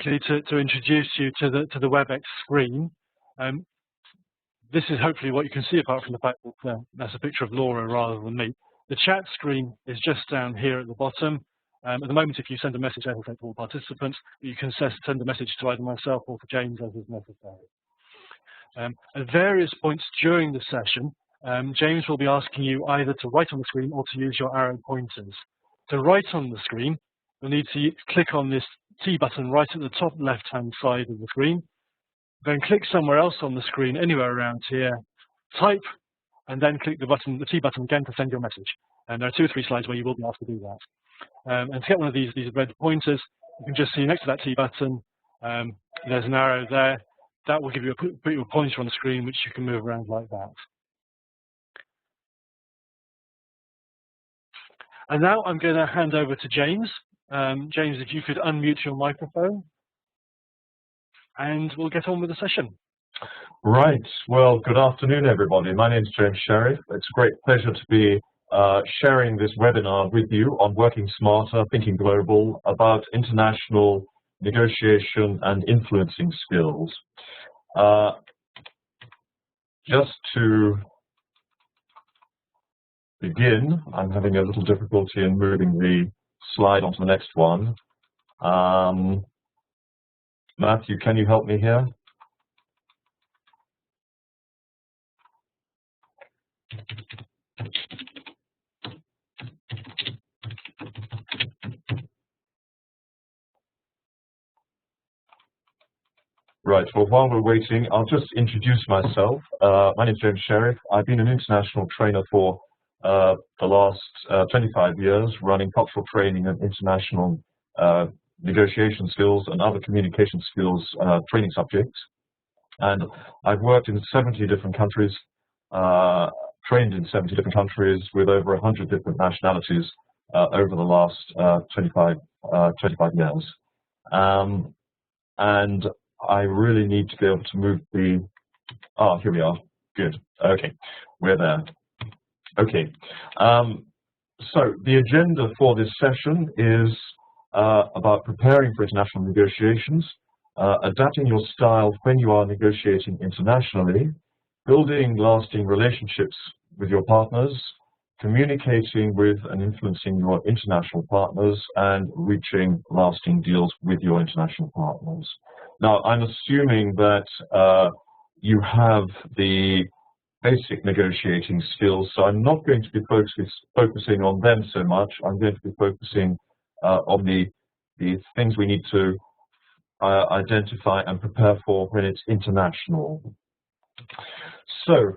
to introduce you to the WebEx screen. This is hopefully what you can see, apart from the fact that that's a picture of Laura rather than me. The chat screen is just down here at the bottom. At the moment, if you send a message, it will take all participants, but you can send a message to either myself or to James as is necessary. At various points during the session, James will be asking you either to write on the screen or to use your arrow pointers. To write on the screen, you'll need to click on this T button right at the top left-hand side of the screen. Then click somewhere else on the screen, anywhere around here, type, and then click the T button again to send your message. And there are 2 or 3 slides where you will be asked to do that. And to get one of these red pointers, you can just see next to that T button, there's an arrow there. That will give you put your pointer on the screen, which you can move around like that. And now I'm going to hand over to James. James, if you could unmute your microphone, and we'll get on with the session. Right. Well, good afternoon, everybody. My name is James Sheriff. It's a great pleasure to be sharing this webinar with you on Working Smarter, Thinking Global, about international negotiation and influencing skills. Just to begin, I'm having a little difficulty in moving the slide onto the next one. Matthew, can you help me here? Right, well, while we're waiting, I'll just introduce myself. My name is James Sheriff. I've been an international trainer for the last 25 years, running cultural training and international negotiation skills and other communication skills training subjects. And I've worked in 70 different countries, trained in 70 different countries with over 100 different nationalities over the last 25 years. And I really need to be able to move the, here we are, good, okay, we're there. Okay, so the agenda for this session is about preparing for international negotiations, adapting your style when you are negotiating internationally, building lasting relationships with your partners, communicating with and influencing your international partners, and reaching lasting deals with your international partners. Now, I'm assuming that you have the basic negotiating skills, so I'm not going to be focusing on them so much. I'm going to be focusing on the things we need to identify and prepare for when it's international. So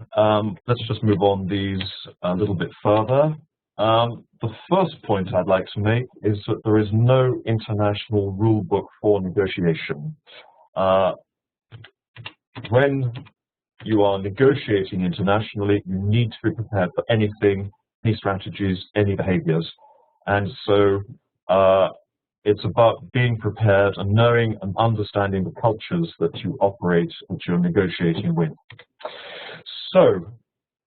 let's just move on these a little bit further. The first point I'd like to make is that there is no international rule book for negotiation. When you are negotiating internationally, you need to be prepared for anything, any strategies, any behaviors. And so it's about being prepared and knowing and understanding the cultures that you operate, that you're negotiating with. So,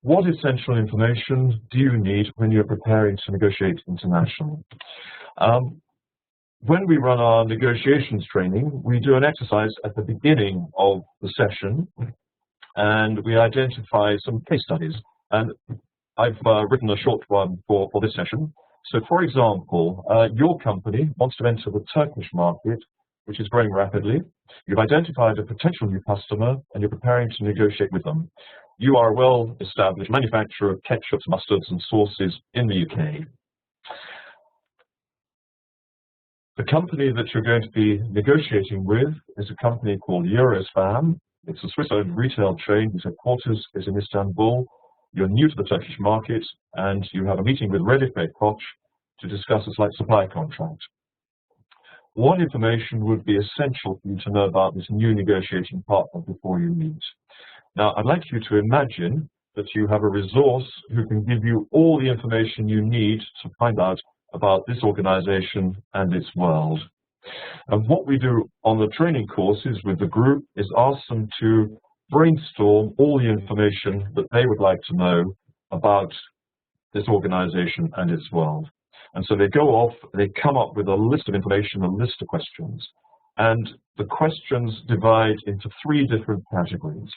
what essential information do you need when you're preparing to negotiate internationally? When we run our negotiations training, we do an exercise at the beginning of the session, and we identify some case studies. And I've written a short one for this session. So, for example, your company wants to enter the Turkish market, which is growing rapidly. You've identified a potential new customer, and you're preparing to negotiate with them. You are a well-established manufacturer of ketchups, mustards, and sauces in the UK. The company that you're going to be negotiating with is a company called Eurospan. It's a Swiss-owned retail chain whose headquarters is in Istanbul. You're new to the Turkish market, and you have a meeting with Redife Koc to discuss a slight supply contract. What information would be essential for you to know about this new negotiating partner before you meet? Now, I'd like you to imagine that you have a resource who can give you all the information you need to find out about this organization and its world. And what we do on the training courses with the group is ask them to brainstorm all the information that they would like to know about this organization and its world. And so they go off, they come up with a list of information, a list of questions. And the questions divide into three different categories.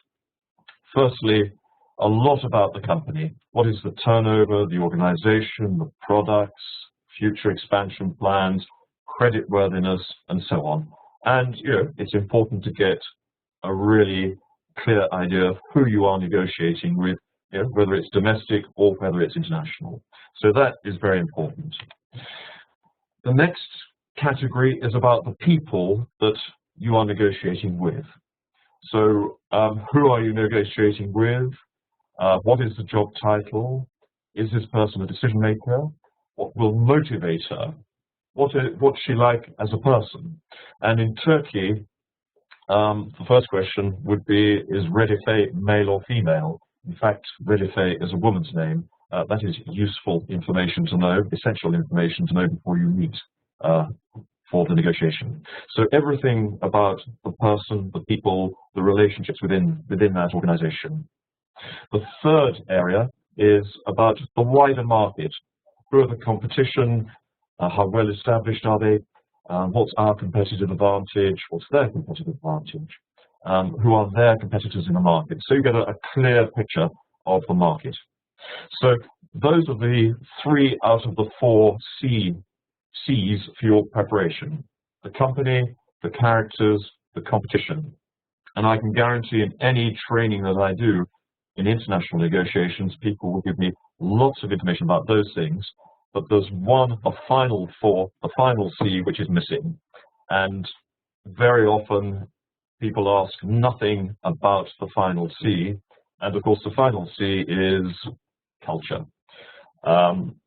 Firstly, a lot about the company. What is the turnover, the organization, the products, future expansion plans, creditworthiness, and so on. And it's important to get a really clear idea of who you are negotiating with, whether it's domestic or whether it's international. So that is very important. The next category is about the people that you are negotiating with. So who are you negotiating with? What is the job title? Is this person a decision maker? What will motivate her? What's she like as a person? And in Turkey, the first question would be, is Redife male or female? In fact, Redife is a woman's name. That is useful information to know, essential information to know before you meet for the negotiation. So everything about the person, the people, the relationships within that organization. The third area is about the wider market. Who are the competition? How well established are they? What's our competitive advantage? What's their competitive advantage? Who are their competitors in the market? So you get a clear picture of the market. So those are the 3 out of the 4 C's for your preparation: the company, the characters, the competition. And I can guarantee in any training that I do in international negotiations, people will give me lots of information about those things, but there's a final C, which is missing. And very often people ask nothing about the final C, and of course the final C is culture.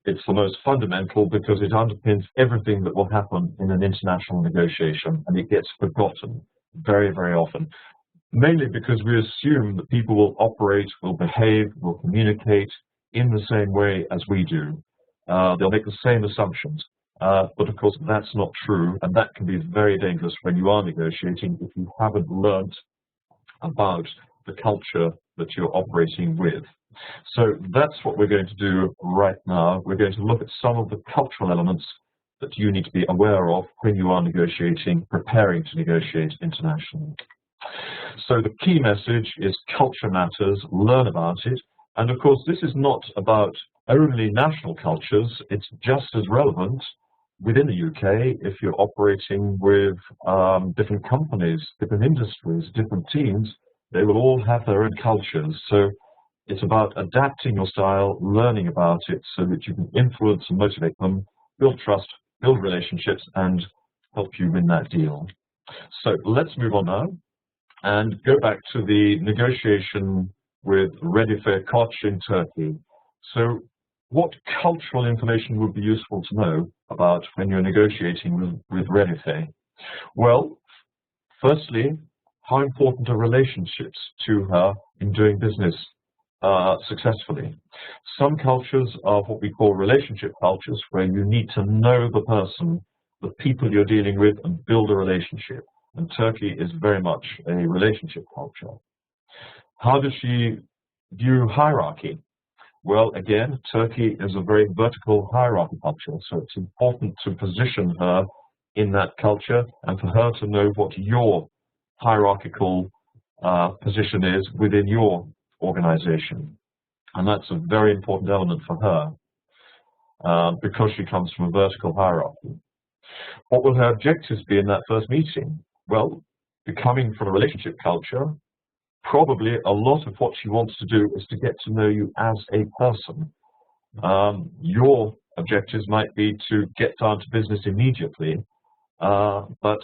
It's the most fundamental because it underpins everything that will happen in an international negotiation, and it gets forgotten very, very often. Mainly because we assume that people will operate, will behave, will communicate in the same way as we do. They'll make the same assumptions. But of course, that's not true, and that can be very dangerous when you are negotiating if you haven't learnt about the culture that you're operating with. So that's what we're going to do right now. We're going to look at some of the cultural elements that you need to be aware of when you are negotiating, preparing to negotiate internationally. So the key message is culture matters, learn about it. And of course, this is not about only national cultures. It's just as relevant within the UK if you're operating with different companies, different industries, different teams. They will all have their own cultures. So it's about adapting your style, learning about it so that you can influence and motivate them, build trust, build relationships, and help you win that deal. So let's move on now and go back to the negotiation with Redife Koc in Turkey. So what cultural information would be useful to know about when you're negotiating with Redife? Well, firstly, how important are relationships to her in doing business successfully? Some cultures are what we call relationship cultures, where you need to know the person, the people you're dealing with, and build a relationship. And Turkey is very much a relationship culture. How does she view hierarchy? Well, again, Turkey is a very vertical hierarchy culture, so it's important to position her in that culture and for her to know what your hierarchical position is within your organization. And that's a very important element for her because she comes from a vertical hierarchy. What will her objectives be in that first meeting? Well, coming from a relationship culture, probably a lot of what she wants to do is to get to know you as a person. Your objectives might be to get down to business immediately, but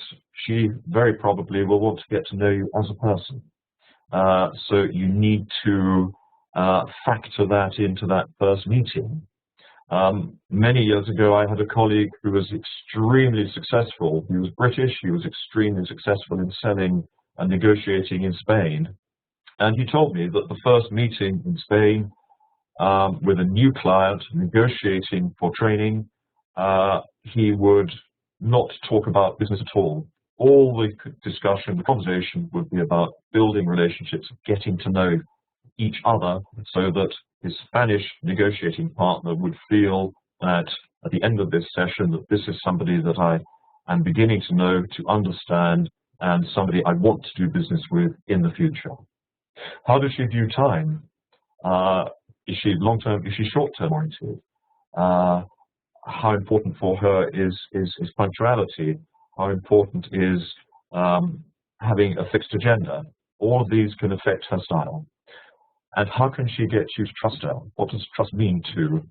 she very probably will want to get to know you as a person. So you need to factor that into that first meeting. Many years ago, I had a colleague who was extremely successful. He was British. He was extremely successful in selling and negotiating in Spain. And he told me that the first meeting in Spain with a new client negotiating for training, he would not talk about business at all. All the discussion, the conversation would be about building relationships, getting to know each other so that his Spanish negotiating partner would feel that at the end of this session that this is somebody that I and beginning to know, to understand, and somebody I want to do business with in the future. How does she view time? Is she long-term? Is she short-term oriented? How important for her is punctuality? How important is having a fixed agenda? All of these can affect her style. And how can she get you to trust her? What does trust mean to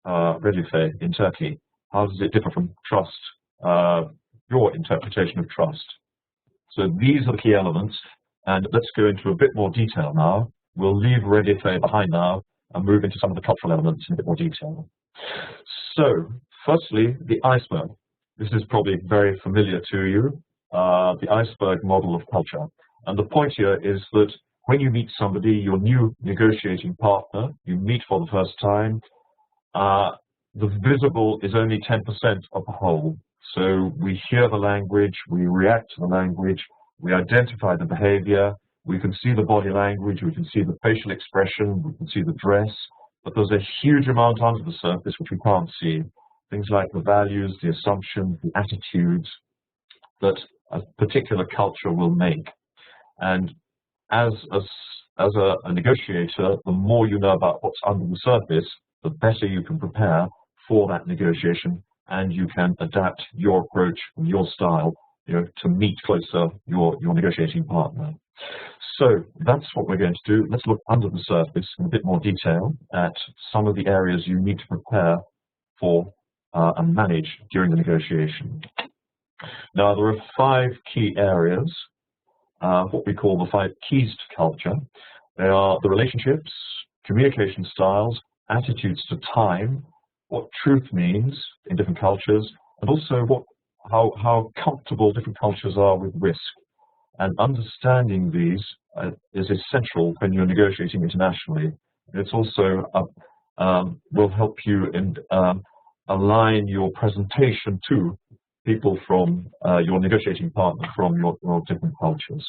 Redife in Turkey? How does it differ from trust, your interpretation of trust? So these are the key elements, and let's go into a bit more detail now. We'll leave Redife behind now and move into some of the cultural elements in a bit more detail. So, firstly, the iceberg. This is probably very familiar to you, the iceberg model of culture. And the point here is that when you meet somebody, your new negotiating partner, you meet for the first time, the visible is only 10% of the whole. So we hear the language, we react to the language, we identify the behavior, we can see the body language, we can see the facial expression, we can see the dress, but there's a huge amount under the surface which we can't see. Things like the values, the assumptions, the attitudes that a particular culture will make. And as a negotiator, the more you know about what's under the surface, the better you can prepare for that negotiation, and you can adapt your approach and your style, to meet closer your negotiating partner. So that's what we're going to do. Let's look under the surface in a bit more detail at some of the areas you need to prepare for and manage during the negotiation. Now, there are 5 key areas, what we call the 5 keys to culture. They are the relationships, communication styles, attitudes to time, what truth means in different cultures, and also how comfortable different cultures are with risk. And understanding these is essential when you're negotiating internationally. It's also will help you in align your presentation to people from your negotiating partner from your different cultures.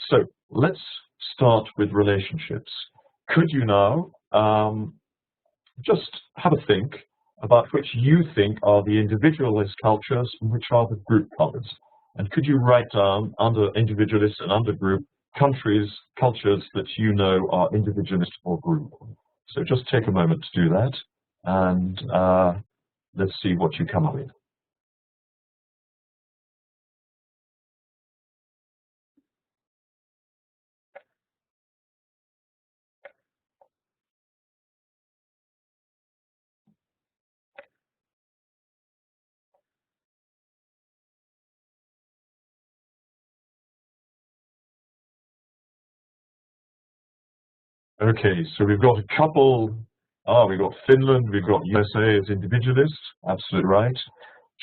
So let's start with relationships. Could you now just have a think about which you think are the individualist cultures and which are the group cultures? And could you write down under individualist and under group countries, cultures that you know are individualist or group? So just take a moment to do that, and let's see what you come up with. Okay, so we've got a couple. We've got Finland, we've got USA as individualists, absolutely right.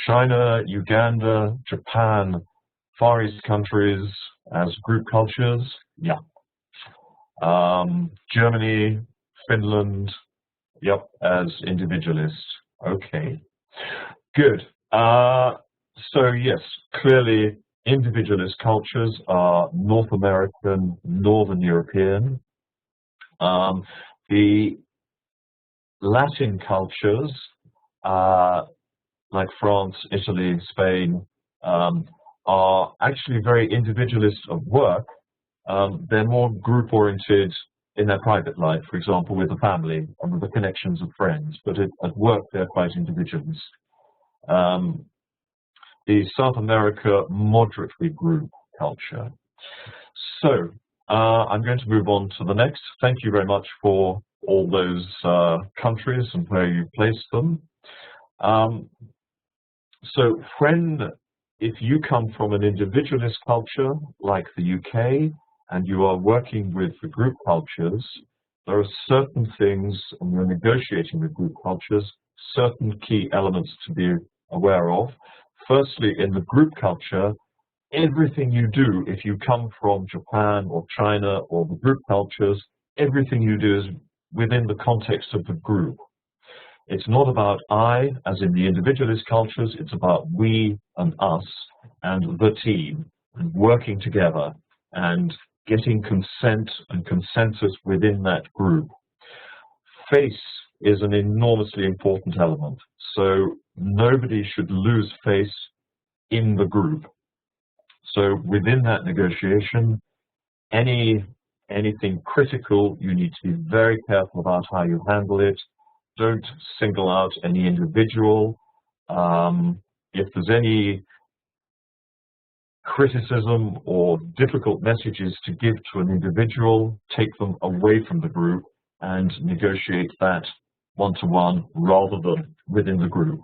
China, Uganda, Japan, Far East countries as group cultures, yeah. Germany, Finland, yep, as individualists. Okay, good. So yes, clearly individualist cultures are North American, Northern European. The Latin cultures, like France, Italy, Spain, are actually very individualist of work. They're more group-oriented in their private life, for example, with the family and with the connections of friends, but at work they're quite individualist. The South America, moderately group culture. So, I'm going to move on to the next. Thank you very much for all those countries and where you placed them. So if you come from an individualist culture like the UK and you are working with the group cultures, there are certain things, and you're negotiating with group cultures, certain key elements to be aware of. Firstly, in the group culture, everything you do, if you come from Japan or China or the group cultures, everything you do is within the context of the group. It's not about I, as in the individualist cultures, it's about we and us and the team, and working together and getting consent and consensus within that group. Face is an enormously important element. So nobody should lose face in the group. So within that negotiation, anything critical, you need to be very careful about how you handle it. Don't single out any individual. If there's any criticism or difficult messages to give to an individual, take them away from the group and negotiate that one-to-one rather than within the group.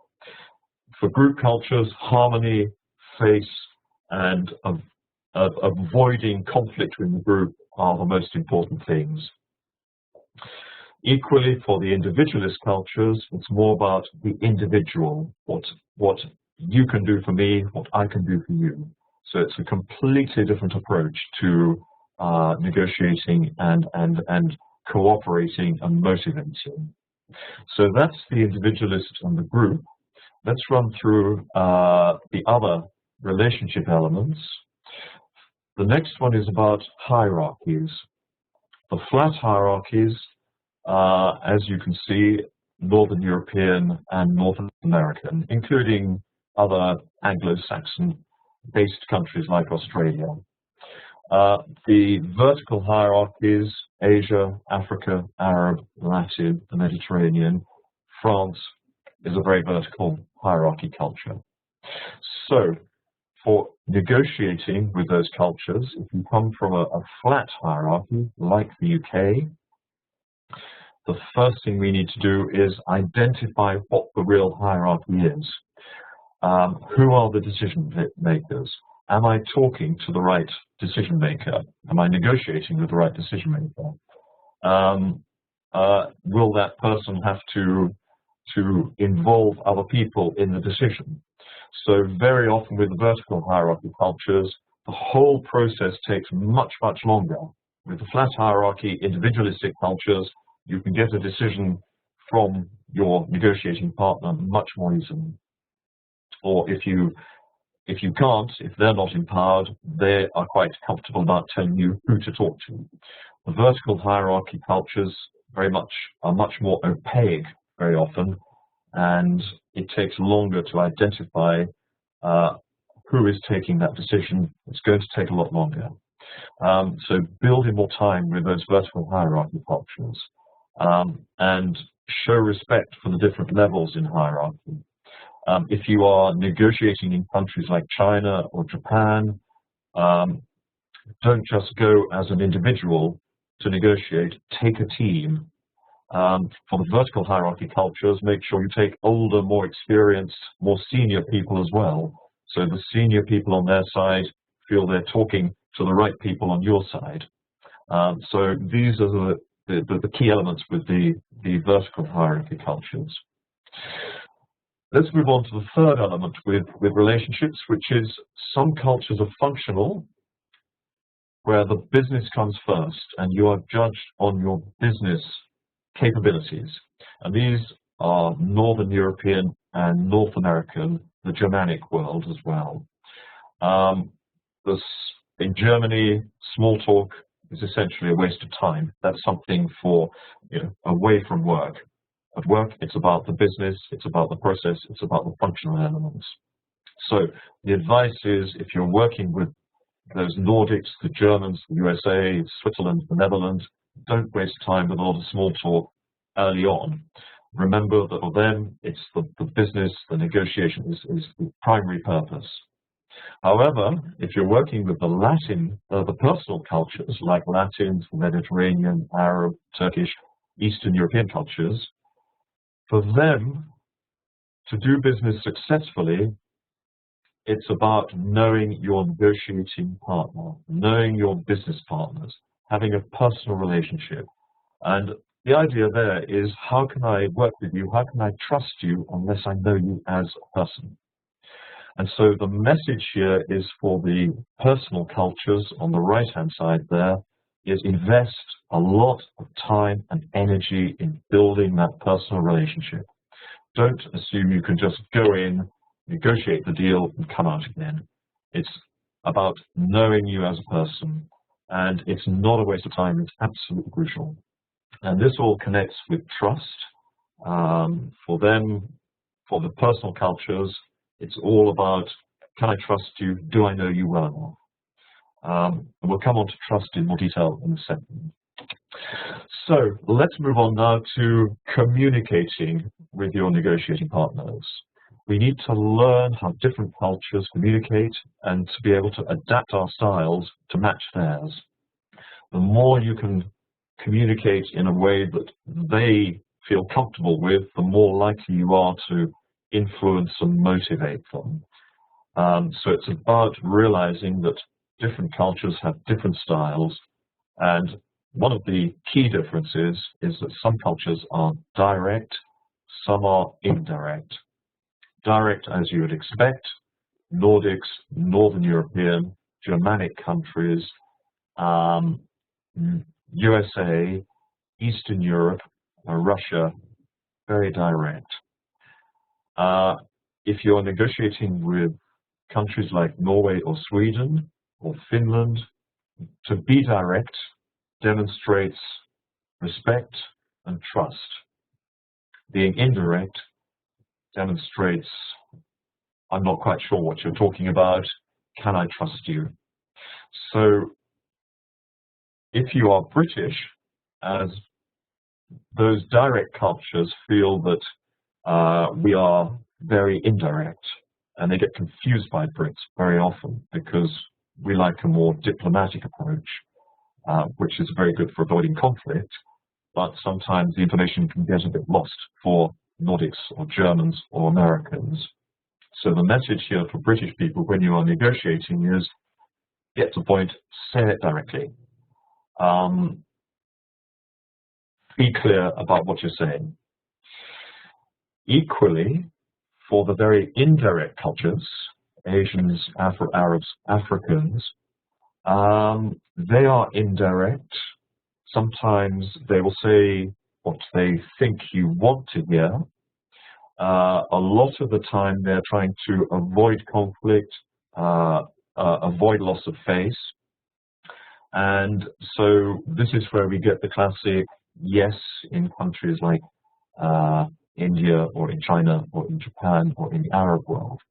For group cultures, harmony, face, and avoiding conflict within the group are the most important things. Equally, for the individualist cultures, it's more about the individual, what you can do for me, what I can do for you. So it's a completely different approach to negotiating and cooperating and motivating. So that's the individualist and the group. Let's run through the other relationship elements. The next one is about hierarchies. The flat hierarchies, as you can see, Northern European and North American, including other Anglo-Saxon-based countries like Australia. The vertical hierarchies, Asia, Africa, Arab, Latin, the Mediterranean. France is a very vertical hierarchy culture. So, for negotiating with those cultures, if you come from a flat hierarchy, like the UK, the first thing we need to do is identify what the real hierarchy is. Who are the decision makers? Am I talking to the right decision maker? Am I negotiating with the right decision maker? Will that person have to involve other people in the decision? So very often with the vertical hierarchy cultures, the whole process takes much, much longer. With the flat hierarchy, individualistic cultures, you can get a decision from your negotiating partner much more easily. Or if you can't, if they're not empowered, they are quite comfortable about telling you who to talk to. The vertical hierarchy cultures are much more opaque very often, and it takes longer to identify who is taking that decision. It's going to take a lot longer. So building more time with those vertical hierarchy cultures and show respect for the different levels in hierarchy. If you are negotiating in countries like China or Japan, don't just go as an individual to negotiate, take a team. For the vertical hierarchy cultures, make sure you take older, more experienced, more senior people as well. So the senior people on their side feel they're talking to the right people on your side. So these are the key elements with the vertical hierarchy cultures. Let's move on to the third element with relationships, which is some cultures are functional, where the business comes first and you are judged on your business capabilities. And these are Northern European and North American, the Germanic world as well. In Germany, small talk is essentially a waste of time. That's something for, away from work. At work, it's about the business, it's about the process, it's about the functional elements. So the advice is, if you're working with those Nordics, the Germans, the USA, Switzerland, the Netherlands, don't waste time with all the small talk early on. Remember that for them, it's the business, the negotiation is the primary purpose. However, if you're working with the personal cultures like Latins, Mediterranean, Arab, Turkish, Eastern European cultures, for them to do business successfully, it's about knowing your negotiating partner, knowing your business partners, having a personal relationship. And the idea there is, how can I work with you? How can I trust you unless I know you as a person? And so the message here is for the personal cultures on the right-hand side there, is invest a lot of time and energy in building that personal relationship. Don't assume you can just go in, negotiate the deal, and come out again. It's about knowing you as a person, and it's not a waste of time. It's absolutely crucial. And this all connects with trust. For them, for the personal cultures, it's all about can I trust you? Do I know you well enough? And we'll come on to trust in more detail in a second. So let's move on now to communicating with your negotiating partners. We need to learn how different cultures communicate and to be able to adapt our styles to match theirs. The more you can communicate in a way that they feel comfortable with, the more likely you are to influence and motivate them. So it's about realizing that different cultures have different styles, and one of the key differences is that some cultures are direct, some are indirect. Direct, as you would expect, Nordics, Northern European, Germanic countries, USA, Eastern Europe, Russia, very direct. If you're negotiating with countries like Norway or Sweden or Finland, to be direct demonstrates respect and trust. Being indirect demonstrates, I'm not quite sure what you're talking about, can I trust you? So if you are British, as those direct cultures feel that we are very indirect, and they get confused by Brits very often because we like a more diplomatic approach, which is very good for avoiding conflict, but sometimes the information can get a bit lost for Nordics or Germans or Americans. So the message here for British people when you are negotiating is get to the point, say it directly. Be clear about what you're saying. Equally, for the very indirect cultures, Asians, Arabs, Africans, they are indirect. Sometimes they will say what they think you want to hear. A lot of the time they're trying to avoid conflict, avoid loss of face. And so this is where we get the classic yes in countries like India or in China or in Japan or in the Arab world.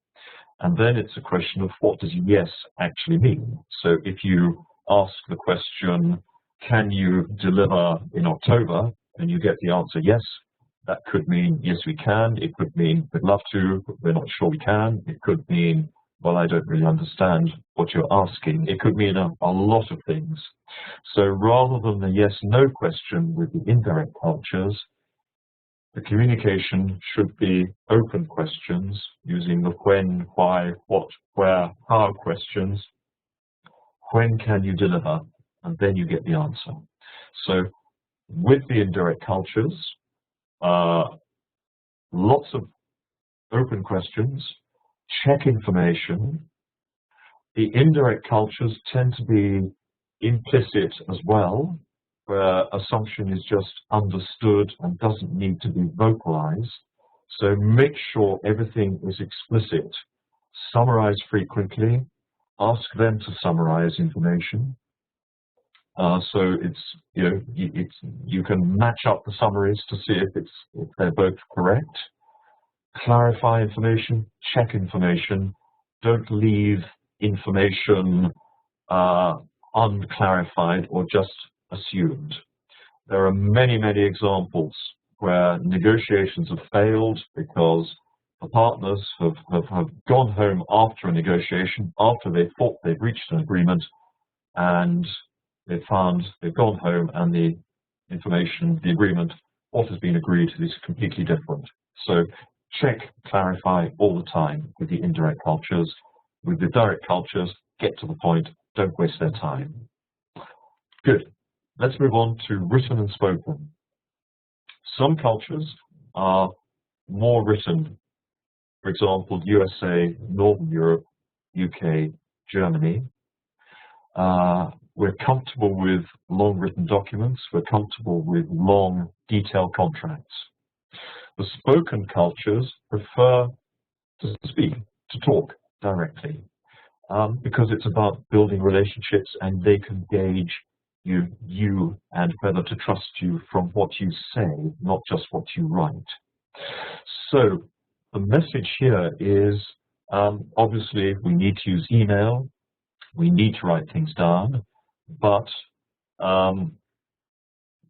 And then it's a question of what does yes actually mean? So if you ask the question, can you deliver in October? And you get the answer yes, that could mean yes we can. It could mean we'd love to, but we're not sure we can. It could mean, well, I don't really understand what you're asking. It could mean a lot of things. So rather than the yes-no question with the indirect cultures, the communication should be open questions using the when, why, what, where, how questions. When can you deliver? And then you get the answer. So with the indirect cultures, lots of open questions, check information. The indirect cultures tend to be implicit as well, where assumption is just understood and doesn't need to be vocalized. So make sure everything is explicit. Summarize frequently. Ask them to summarize information. So you can match up the summaries to see if they're both correct. Clarify information. Check information. Don't leave information unclarified or just assumed. There are many, many examples where negotiations have failed because the partners have gone home after a negotiation, after they thought they'd reached an agreement, and they've gone home and the information, the agreement, what has been agreed is completely different. So check, clarify all the time with the indirect cultures. With the direct cultures, get to the point, don't waste their time. Good. Let's move on to written and spoken. Some cultures are more written. For example, USA, Northern Europe, UK, Germany. We're comfortable with long written documents. We're comfortable with long, detailed contracts. The spoken cultures prefer to speak, to talk directly, because it's about building relationships and they can gauge you and whether to trust you from what you say, not just what you write. So the message here is Obviously, we need to use email. We need to write things down, but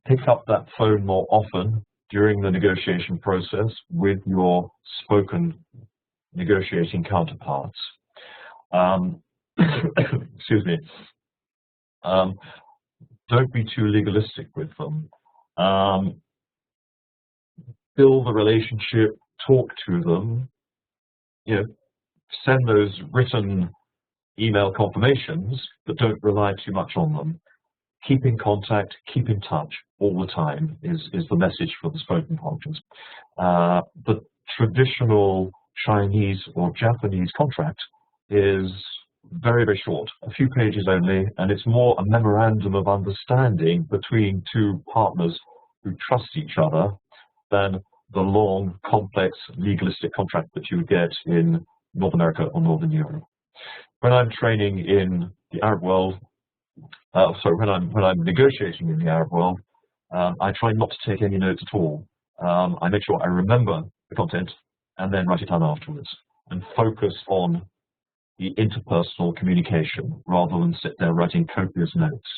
pick up that phone more often during the negotiation process with your spoken negotiating counterparts. Excuse me. Don't be too legalistic with them. Build a relationship, talk to them, send those written email confirmations, but don't rely too much on them. Keep in contact, keep in touch all the time is the message for the spoken cultures. The traditional Chinese or Japanese contract is very, very short, a few pages only, and it's more a memorandum of understanding between two partners who trust each other than the long, complex, legalistic contract that you would get in North America or Northern Europe. When I'm training in the Arab world, when I'm negotiating in the Arab world, I try not to take any notes at all. I make sure I remember the content and then write it down afterwards and focus on the interpersonal communication rather than sit there writing copious notes.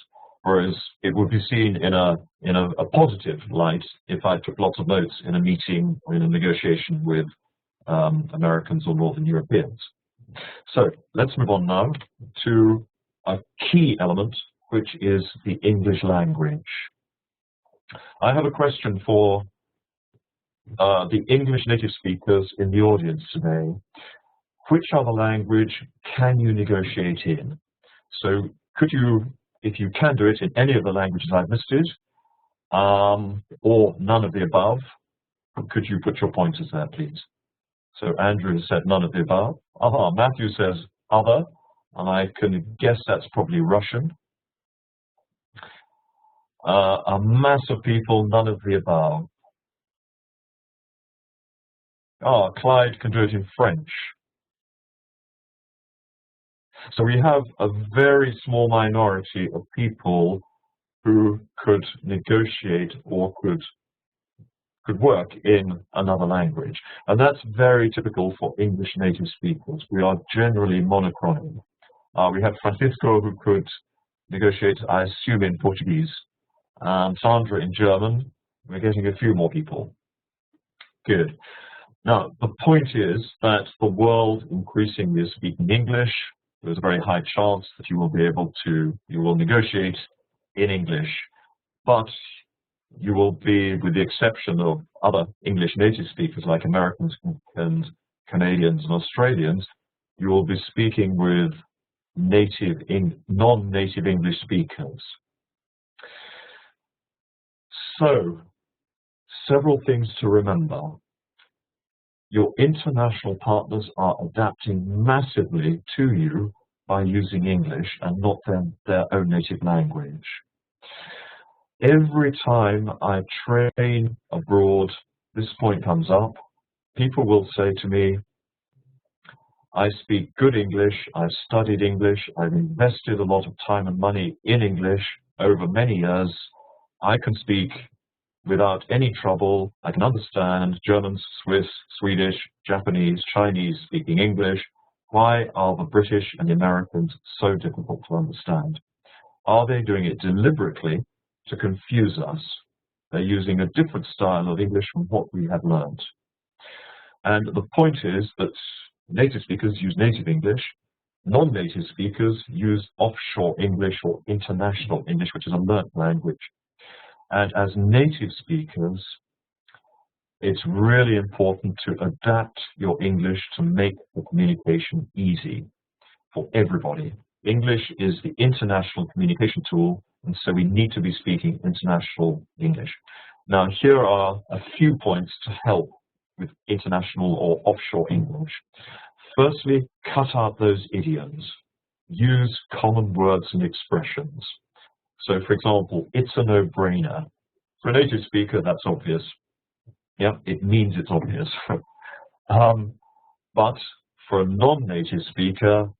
Whereas it would be seen in a positive light if I took lots of notes in a meeting or in a negotiation with Americans or Northern Europeans. So let's move on now to a key element, which is the English language. I have a question for the English native speakers in the audience today. Which other language can you negotiate in? So could you, if you can do it in any of the languages I've listed, or none of the above, could you put your pointers there, please? So Andrew has said none of the above. Matthew says other, and I can guess that's probably Russian. A mass of people, none of the above. Clyde can do it in French. So we have a very small minority of people who could negotiate or could work in another language. And that's very typical for English native speakers. We are generally monochronic. We have Francisco who could negotiate, I assume, in Portuguese. Sandra in German. We're getting a few more people. Good. Now, the point is that the world increasingly is speaking English. There's a very high chance that you will negotiate in English, but you will be, with the exception of other English native speakers like Americans and Canadians and Australians, you will be speaking with non-native English speakers. So, several things to remember. Your international partners are adapting massively to you by using English and not their own native language. Every time I train abroad, this point comes up. People will say to me, I speak good English, I've studied English, I've invested a lot of time and money in English over many years. I can speak without any trouble. I can understand German, Swiss, Swedish, Japanese, Chinese speaking English. Why are the British and the Americans so difficult to understand? Are they doing it deliberately to confuse us? They're using a different style of English from what we have learned. And the point is that native speakers use native English. Non-native speakers use offshore English or international English, which is a learnt language. And as native speakers, it's really important to adapt your English to make the communication easy for everybody. English is the international communication tool, and so we need to be speaking international English. Now, here are a few points to help with international or offshore English. Firstly, cut out those idioms. Use common words and expressions. So, for example, it's a no-brainer. For a native speaker, that's obvious. Yeah, it means it's obvious. But for a non-native speaker,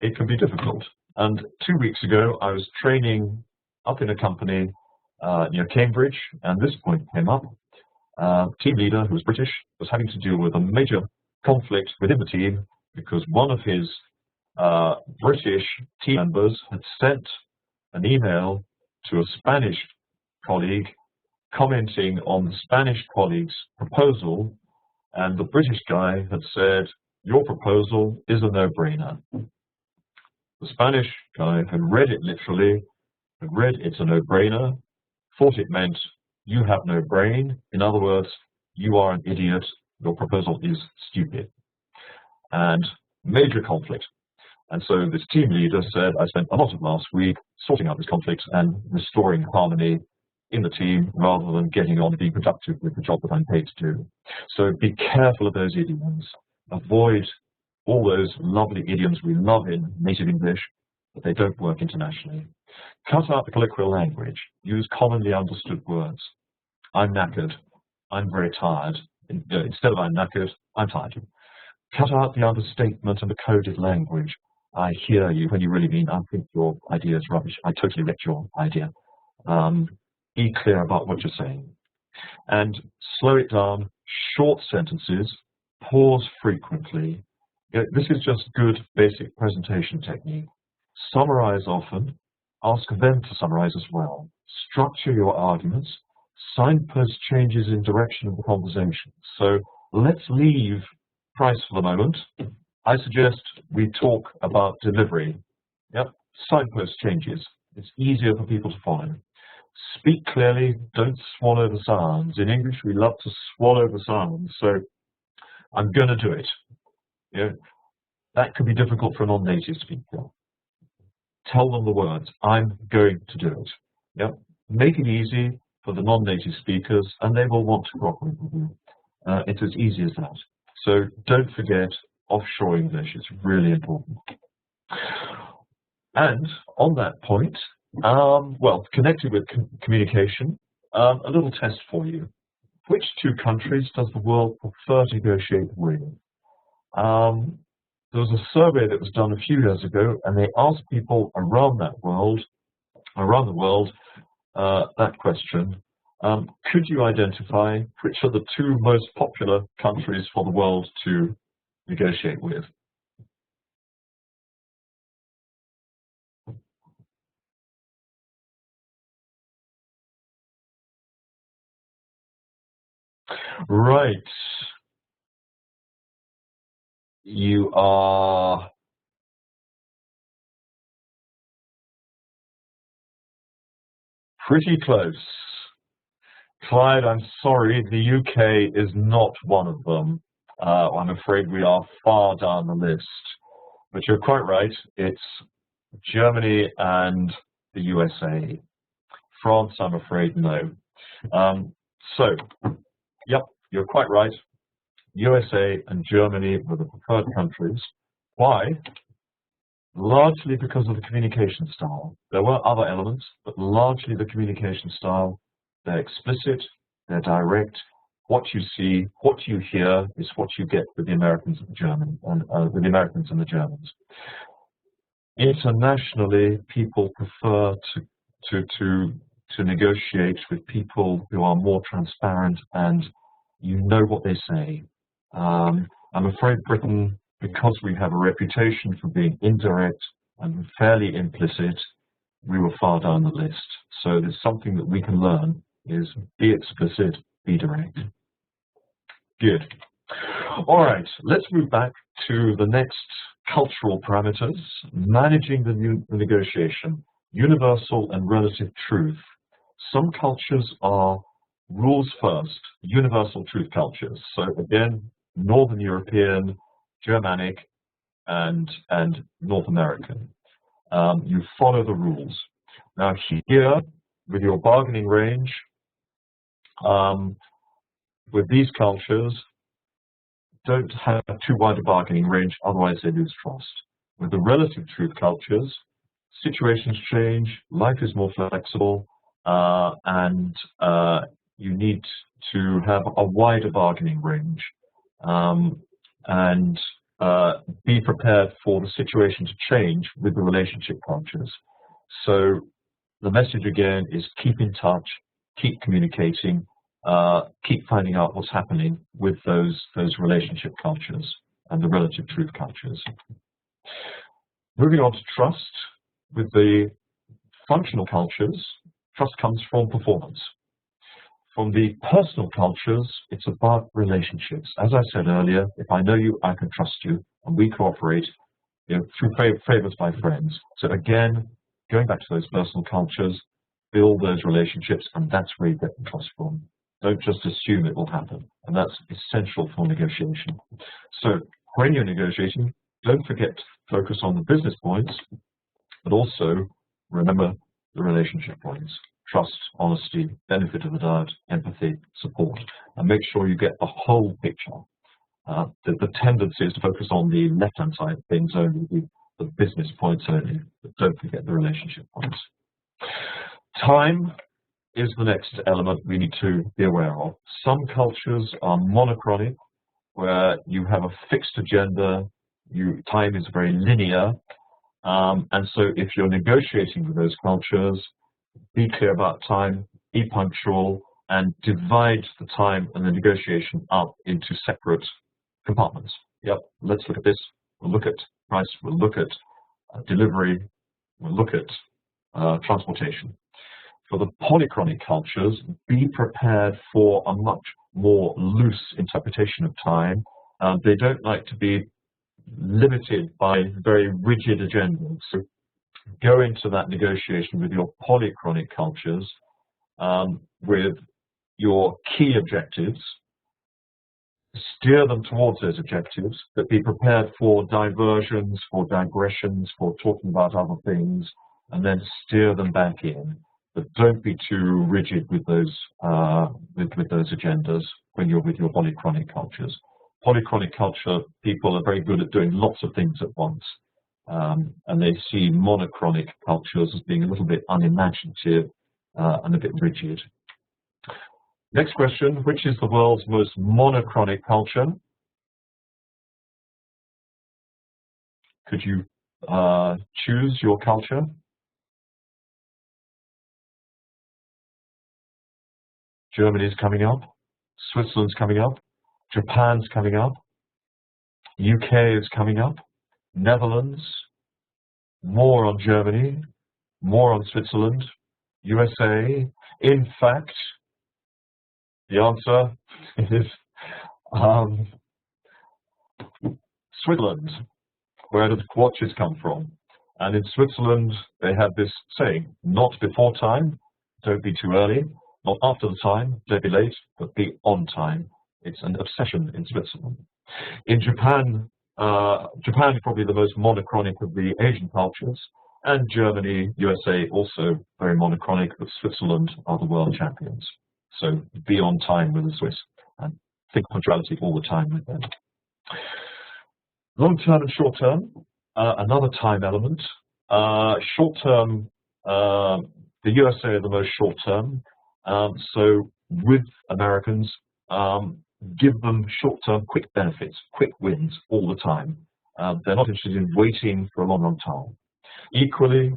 it can be difficult. And 2 weeks ago, I was training up in a company near Cambridge, and this point came up. Team leader, who was British, was having to deal with a major conflict within the team because one of his British team members had sent an email to a Spanish colleague commenting on the Spanish colleague's proposal, and the British guy had said, "Your proposal is a no-brainer." The Spanish guy had read it literally, had read it's a no-brainer, thought it meant you have no brain. In other words, you are an idiot, your proposal is stupid. And major conflict. And so this team leader said, I spent a lot of last week sorting out this conflict and restoring harmony in the team rather than getting on and being productive with the job that I'm paid to do. So be careful of those idioms. Avoid all those lovely idioms we love in native English, but they don't work internationally. Cut out the colloquial language. Use commonly understood words. I'm knackered. I'm very tired. Instead of I'm knackered, I'm tired. Cut out the understatement and the coded language. I hear you when you really mean, I think your idea is rubbish. I totally wrecked your idea. Be clear about what you're saying. And slow it down. Short sentences. Pause frequently. This is just good basic presentation technique. Summarize often. Ask them to summarize as well. Structure your arguments. Signpost changes in direction of the conversation. So let's leave price for the moment. I suggest we talk about delivery. Yep, signpost changes. It's easier for people to follow. Speak clearly, don't swallow the sounds. In English, we love to swallow the sounds, so I'm going to do it. That could be difficult for a non-native speaker. Tell them the words, I'm going to do it. Yep. Make it easy for the non-native speakers, and they will want to cooperate with you. It's as easy as that. So don't forget offshore English. It's really important. And on that point, well, connected with communication, a little test for you. Which two countries does the world prefer to negotiate with? There was a survey that was done a few years ago, and they asked people around the world, that question. Could you identify which are the two most popular countries for the world to negotiate with? Right. You are pretty close. Clyde, I'm sorry, the UK is not one of them. I'm afraid we are far down the list. But you're quite right, it's Germany and the USA. France, I'm afraid, no. So, yep, you're quite right. USA and Germany were the preferred countries. Why? Largely because of the communication style. There were other elements, but largely the communication style. They're explicit, they're direct. What you see, what you hear is what you get with the Americans and the Germans. Internationally, people prefer to negotiate with people who are more transparent and you know what they say. I'm afraid Britain, because we have a reputation for being indirect and fairly implicit, we were far down the list. So there's something that we can learn is be explicit, be direct. Good. All right, let's move back to the next cultural parameters, managing the negotiation, universal and relative truth. Some cultures are rules first, universal truth cultures. So again, Northern European, Germanic, and North American. You follow the rules. Now here, with your bargaining range, with these cultures, don't have too wide a bargaining range, otherwise they lose trust. With the relative truth cultures, situations change, life is more flexible, and you need to have a wider bargaining range and be prepared for the situation to change with the relationship cultures. So the message again is keep in touch, keep communicating, keep finding out what's happening with those relationship cultures. and the relative truth cultures. Moving on to trust. With the functional cultures, trust comes from performance. From the personal cultures, it's about relationships. As I said earlier, if I know you, I can trust you, and we cooperate, through favors by friends. So again, going back to those personal cultures, build those relationships, and that's where you get the trust from. Don't just assume it will happen, and that's essential for negotiation. So when you're negotiating, don't forget to focus on the business points, but also remember the relationship points. Trust, honesty, benefit of the doubt, empathy, support, and make sure you get the whole picture. The tendency is to focus on the left-hand side of things only, the business points only, but don't forget the relationship points. Time is the next element we need to be aware of. Some cultures are monochronic, where you have a fixed agenda, time is very linear, and so if you're negotiating with those cultures, be clear about time, be punctual, and divide the time and the negotiation up into separate compartments. Yep, let's look at this. We'll look at price, we'll look at delivery, we'll look at transportation. For the polychronic cultures, be prepared for a much more loose interpretation of time. They don't like to be limited by very rigid agendas. So go into that negotiation with your polychronic cultures with your key objectives, steer them towards those objectives, but be prepared for diversions, for digressions, for talking about other things, and then steer them back in. But don't be too rigid with those agendas when you're with your polychronic cultures. Polychronic culture people are very good at doing lots of things at once, and they see monochronic cultures as being a little bit unimaginative and a bit rigid. Next question, which is the world's most monochronic culture? Could you choose your culture? Germany's coming up, Switzerland's coming up, Japan's coming up, UK is coming up, Netherlands, more on Germany, more on Switzerland, USA. In fact, the answer is Switzerland. Where do the watches come from? And in Switzerland, they have this saying, not before time, don't be too early, not after the time, don't be late, but be on time. It's an obsession in Switzerland. In Japan, Japan is probably the most monochronic of the Asian cultures, and Germany, USA also very monochronic, but Switzerland are the world champions. So be on time with the Swiss and think punctuality all the time with them. Long term and short term, another time element. Short term, the USA are the most short term. So with Americans, give them short-term quick benefits, quick wins all the time. They're not interested in waiting for a long, long time. Equally,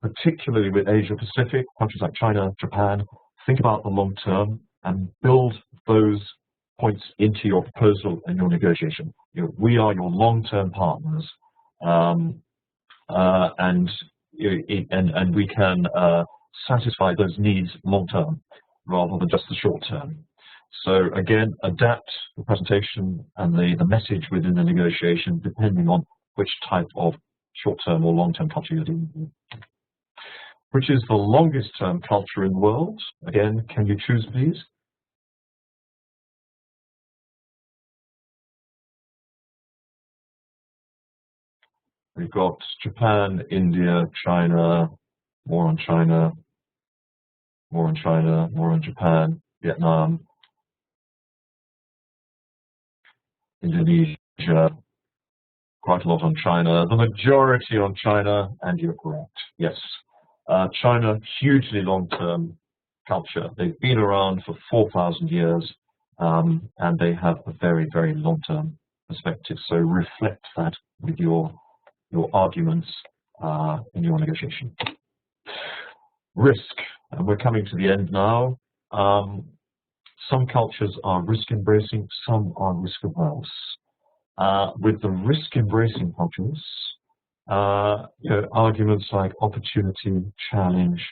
particularly with Asia Pacific, countries like China, Japan, think about the long term and build those points into your proposal and your negotiation. We are your long-term partners, and we can satisfy those needs long-term rather than just the short-term. So again, adapt the presentation and the message within the negotiation depending on which type of short-term or long-term culture you're dealing with. Which is the longest-term culture in the world? Again, can you choose, please? We've got Japan, India, China, more on China, more on China, more on Japan, Vietnam, Indonesia, quite a lot on China, the majority on China, and you're correct, yes. China, hugely long-term culture. They've been around for 4,000 years, and they have a very, very long-term perspective. So reflect that with your arguments in your negotiation. Risk, and we're coming to the end now. Some cultures are risk-embracing, some are risk-averse. With the risk-embracing cultures, arguments like opportunity, challenge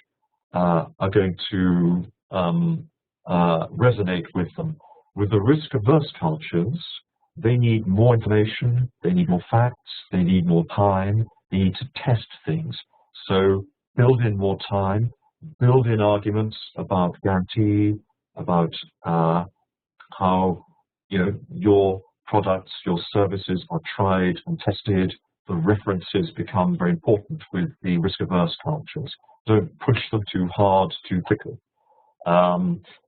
are going to resonate with them. With the risk-averse cultures, they need more information, they need more facts, they need more time, they need to test things. So build in more time, build in arguments about guarantee, about how your products, your services are tried and tested. The references become very important with the risk-averse cultures. Don't push them too hard, too quickly.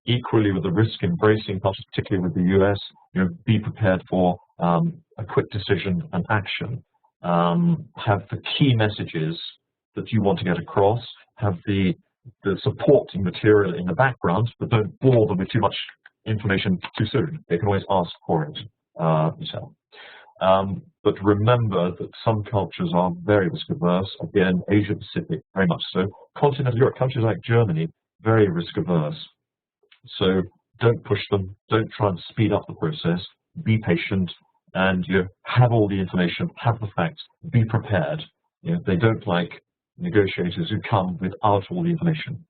Equally with the risk-embracing cultures, particularly with the US, be prepared for a quick decision and action. Have the key messages that you want to get across. Have the supporting material in the background, but don't bore them with too much information too soon. They can always ask for it. But remember that some cultures are very risk-averse. Again, Asia-Pacific, very much so. Continental Europe, countries like Germany, very risk-averse. So don't push them. Don't try and speed up the process. Be patient and have all the information, have the facts, be prepared. They don't like negotiators who come without all the information.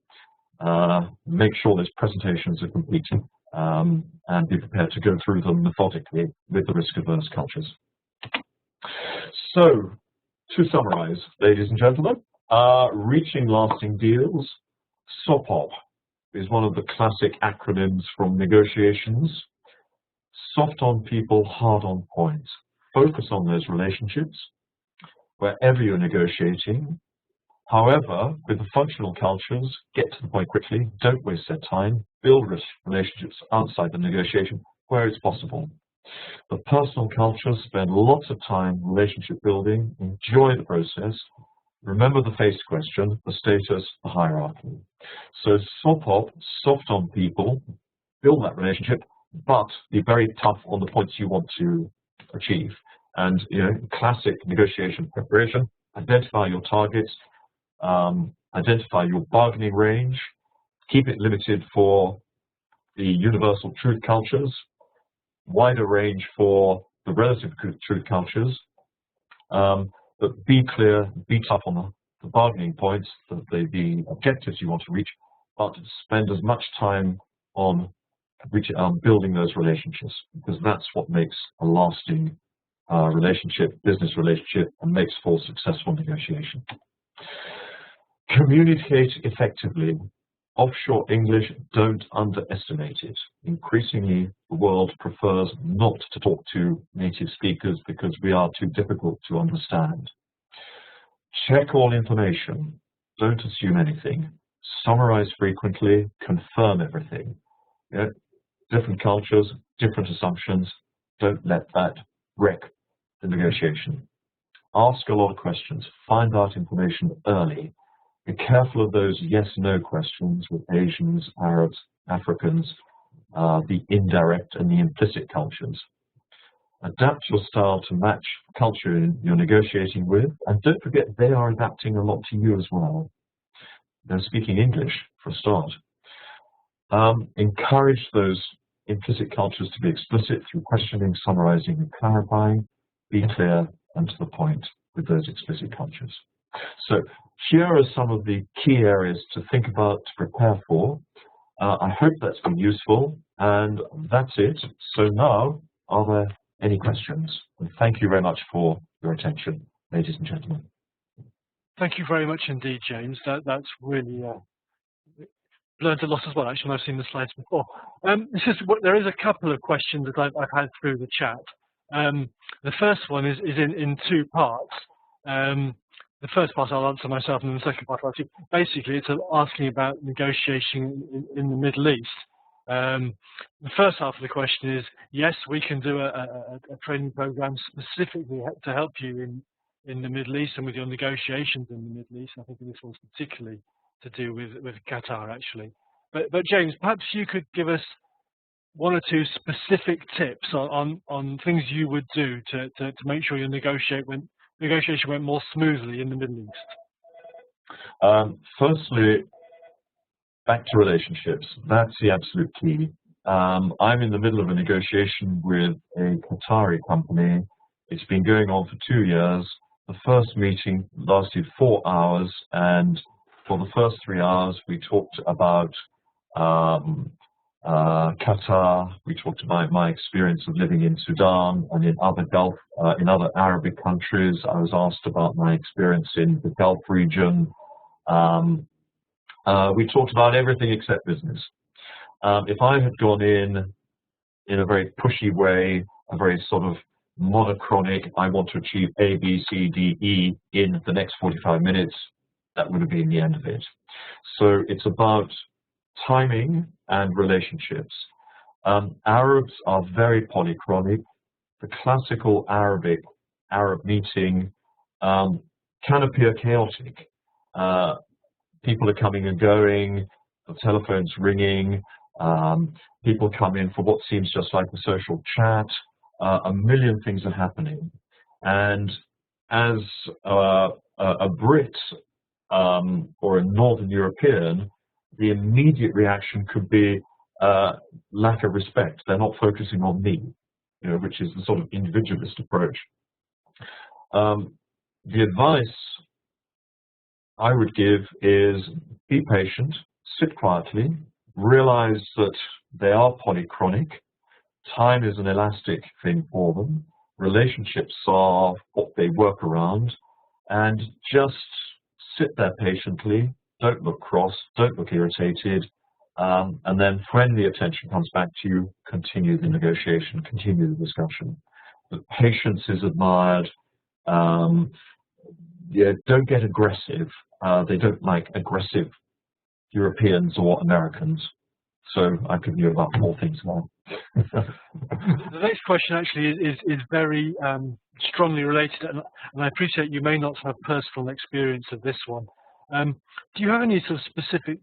Make sure those presentations are completed and be prepared to go through them methodically with the risk-averse cultures. So, to summarize, ladies and gentlemen, reaching lasting deals, SOPOP is one of the classic acronyms from negotiations. Soft on people, hard on points. Focus on those relationships wherever you're negotiating. However, with the functional cultures, get to the point quickly, don't waste their time, build relationships outside the negotiation where it's possible. The personal cultures spend lots of time relationship building, enjoy the process, remember the face question, the status, the hierarchy. So SOPOP, soft on people, build that relationship, but be very tough on the points you want to achieve. And classic negotiation preparation, identify your targets, identify your bargaining range, keep it limited for the universal truth cultures, wider range for the relative truth cultures, but be clear, be tough on the bargaining points, the objectives you want to reach, but spend as much time on building those relationships, because that's what makes a lasting relationship, business relationship, and makes for successful negotiation. Communicate effectively. Offshore English, don't underestimate it. Increasingly, the world prefers not to talk to native speakers because we are too difficult to understand. Check all information. Don't assume anything. Summarize frequently. Confirm everything. Different cultures, different assumptions. Don't let that wreck the negotiation. Ask a lot of questions. Find out information early. Be careful of those yes-no questions with Asians, Arabs, Africans, the indirect and the implicit cultures. Adapt your style to match the culture you're negotiating with, and don't forget they are adapting a lot to you as well. They're speaking English for a start. Encourage those implicit cultures to be explicit through questioning, summarizing, and clarifying. Be clear and to the point with those explicit cultures. So here are some of the key areas to think about, to prepare for. I hope that's been useful, and that's it. So now, are there any questions? And thank you very much for your attention, ladies and gentlemen. Thank you very much indeed, James. That's really learned a lot as well. Actually, I've seen the slides before. There is a couple of questions that I've had through the chat. The first one is in two parts. The first part I'll answer myself, and the second part I'll answer. Basically, it's asking about negotiation in the Middle East. The first half of the question is, yes, we can do a training program specifically to help you in the Middle East and with your negotiations in the Middle East. I think this was particularly to do with Qatar, actually. But James, perhaps you could give us one or two specific tips on things you would do to make sure your negotiation went more smoothly in the Middle East. Firstly, back to relationships. That's the absolute key. I'm in the middle of a negotiation with a Qatari company It's been going on for 2 years. The first meeting lasted 4 hours, and for the first 3 hours, we talked about Qatar. We talked about my experience of living in Sudan and in other in other Arabic countries. I was asked about my experience in the Gulf region. We talked about everything except business. If I had gone in a very pushy way, a very sort of monochronic, I want to achieve A, B, C, D, E in the next 45 minutes, that would have been the end of it. So it's about timing and relationships. Arabs are very polychronic. The classical Arab meeting can appear chaotic. People are coming and going, the telephone's ringing, people come in for what seems just like a social chat. A million things are happening. And as a Brit or a Northern European, the immediate reaction could be lack of respect. They're not focusing on me, which is the sort of individualist approach. The advice I would give is be patient, sit quietly, realize that they are polychronic. Time is an elastic thing for them. Relationships are what they work around, and just sit there patiently. Don't look cross, don't look irritated, and then when the attention comes back to you, continue the negotiation, continue the discussion. But patience is admired. Don't get aggressive. They don't like aggressive Europeans or Americans. So I've given you about 4 things now. The next question actually is very strongly related, and I appreciate you may not have personal experience of this one. Do you have any sort of specific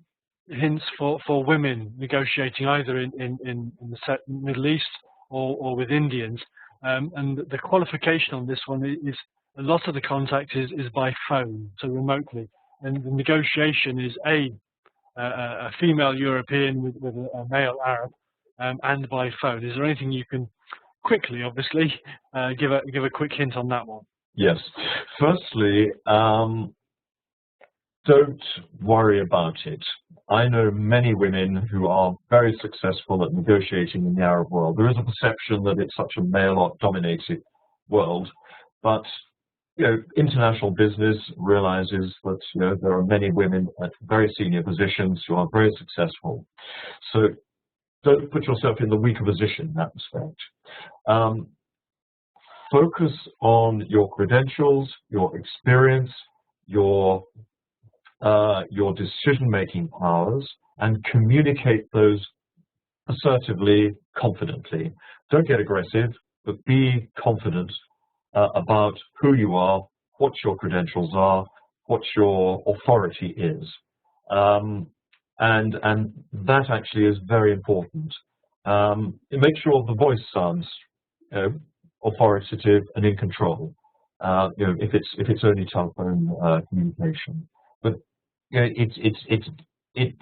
hints for women negotiating either in the Middle East or with Indians? And the qualification on this one is a lot of the contact is by phone, so remotely, and the negotiation is a female European with a male Arab, and by phone. Is there anything you can quickly, obviously, give a quick hint on that one? Yes. Firstly, don't worry about it. I know many women who are very successful at negotiating in the Arab world. There is a perception that it's such a male-dominated world, but international business realizes that there are many women at very senior positions who are very successful. So don't put yourself in the weaker position in that respect. Focus on your credentials, your experience, your decision-making powers, and communicate those assertively, confidently. Don't get aggressive, but be confident about who you are, what your credentials are, what your authority is. And that actually is very important. Make sure the voice sounds authoritative and in control. If it's only telephone communication, but it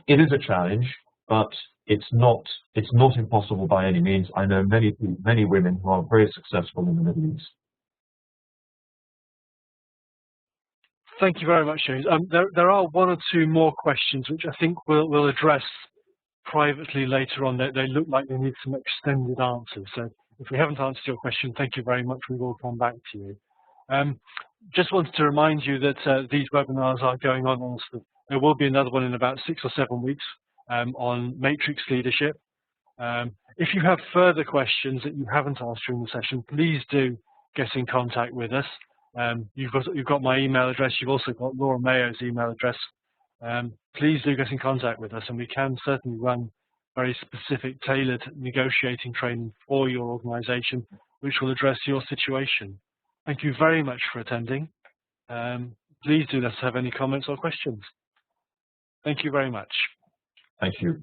is a challenge, but it's not impossible by any means. I know many women who are very successful in the Middle East. Thank you very much, James. There are 1 or 2 more questions which I think we'll address privately later on. They look like they need some extended answers. So if we haven't answered your question, thank you very much. We will come back to you. Just wanted to remind you that these webinars are going on also. There will be another one in about 6 or 7 weeks on matrix leadership. If you have further questions that you haven't asked during the session, please do get in contact with us. You've got my email address. You've also got Laura Mayo's email address. Please do get in contact with us, and we can certainly run very specific, tailored negotiating training for your organisation, which will address your situation. Thank you very much for attending. Please do let us have any comments or questions. Thank you very much. Thank you.